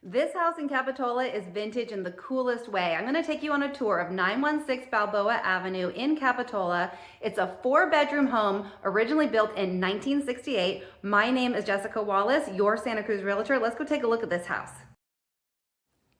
This house in Capitola is vintage in the coolest way. I'm gonna take you on a tour of 916 Balboa Avenue in Capitola. It's a 4-bedroom home, originally built in 1968. My name is Jessica Wallace, your Santa Cruz Realtor. Let's go take a look at this house.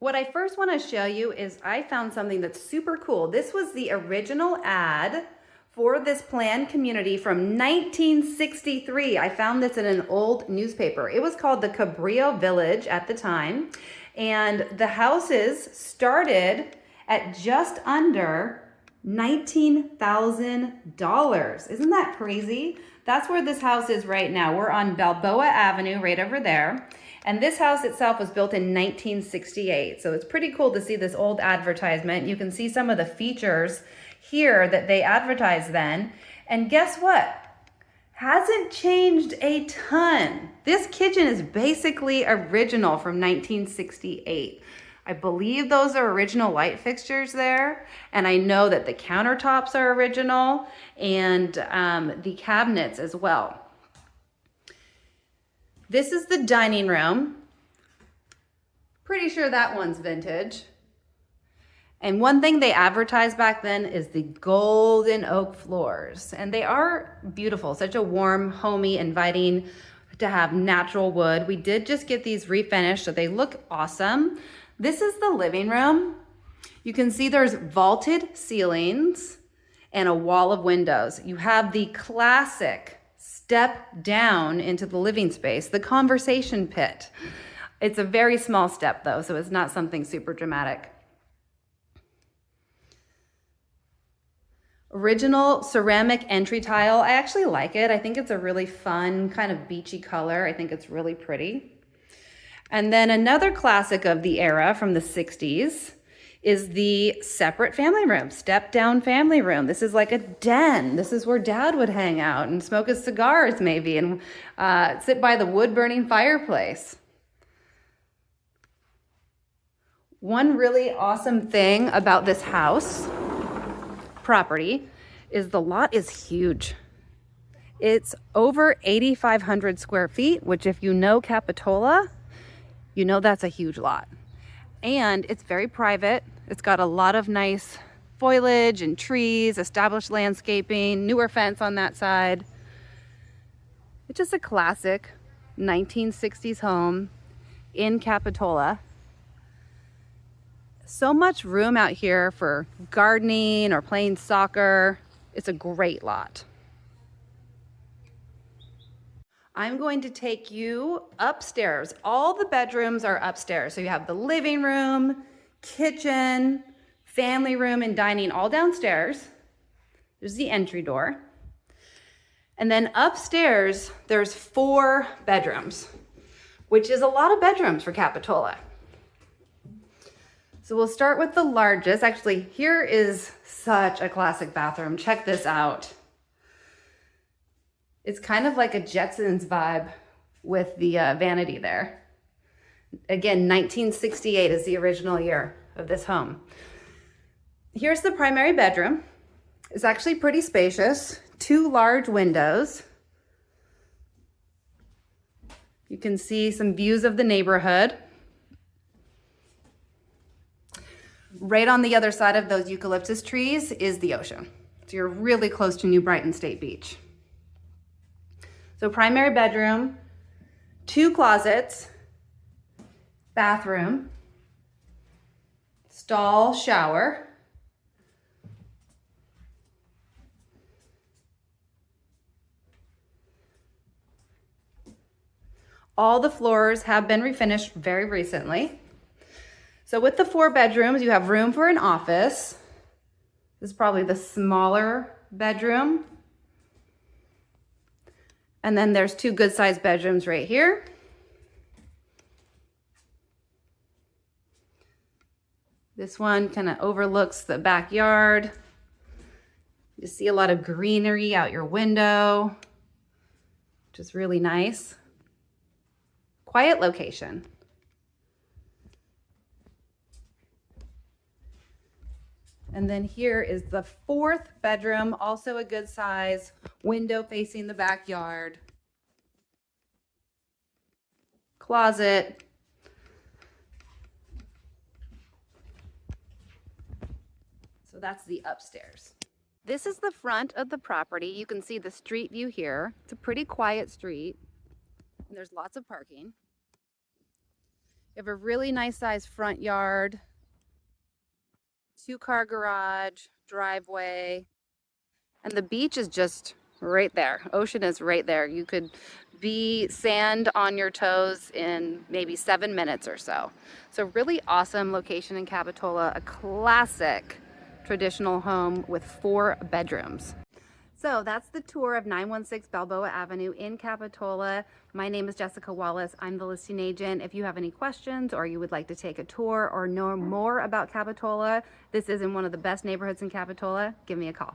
What I first wanna show you is I found something that's super cool. This was the original ad for this planned community from 1963. I found this in an old newspaper. It was called the Cabrillo Village at the time. And the houses started at just under $19,000. Isn't that crazy? That's where this house is right now. We're on Balboa Avenue right over there. And this house itself was built in 1968. So it's pretty cool to see this old advertisement. You can see some of the features here that they advertised then. And guess what? Hasn't changed a ton. This kitchen is basically original from 1968. I believe those are original light fixtures there. And I know that the countertops are original and the cabinets as well. This is the dining room. Pretty sure that one's vintage. And one thing they advertised back then is the golden oak floors. And they are beautiful, such a warm, homey, inviting to have natural wood. We did just get these refinished, so they look awesome. This is the living room. You can see there's vaulted ceilings and a wall of windows. You have the classic step down into the living space, the conversation pit. It's a very small step though, so it's not something super dramatic. Original ceramic entry tile. I actually like it. I think it's a really fun kind of beachy color. I think it's really pretty. And then another classic of the era from the 60s is the separate family room, step down family room. This is like a den. This is where dad would hang out and smoke his cigars maybe and sit by the wood burning fireplace. One really awesome thing about this house property is the lot is huge. It's over 8,500 square feet, which if you know Capitola, you know that's a huge lot. And it's very private. It's got a lot of nice foliage and trees, established landscaping, newer fence on that side. It's just a classic 1960s home in Capitola. So much room out here for gardening or playing soccer. It's a great lot. I'm going to take you upstairs. All the bedrooms are upstairs. So you have the living room, kitchen, family room, and dining all downstairs. There's the entry door. And then upstairs, there's 4 bedrooms, which is a lot of bedrooms for Capitola. So we'll start with the largest. Actually, here is such a classic bathroom. Check this out. It's kind of like a Jetsons vibe with the vanity there. Again, 1968 is the original year of this home. Here's the primary bedroom. It's actually pretty spacious. 2 large windows. You can see some views of the neighborhood. Right on the other side of those eucalyptus trees is the ocean. So you're really close to New Brighton State Beach. So primary bedroom, 2 closets, bathroom, stall, shower. All the floors have been refinished very recently. So with the 4 bedrooms, you have room for an office. This is probably the smaller bedroom. And then there's 2 good-sized bedrooms right here. This one kind of overlooks the backyard. You see a lot of greenery out your window, which is really nice. Quiet location. And then here is the 4th bedroom, also a good size, window facing the backyard. Closet, So that's the upstairs. This is the front of the property. You can see the street view here. It's a pretty quiet street. And there's lots of parking. You have a really nice sized front yard, 2-car garage, driveway, and the beach is just right there. Ocean is right there. You could be sand on your toes in maybe 7 minutes or so. So really awesome location in Capitola, a classic traditional home with 4 bedrooms. So that's the tour of 916 Balboa Avenue in Capitola. My name is Jessica Wallace. I'm the listing agent. If you have any questions or you would like to take a tour or know more about Capitola, this is in one of the best neighborhoods in Capitola, give me a call.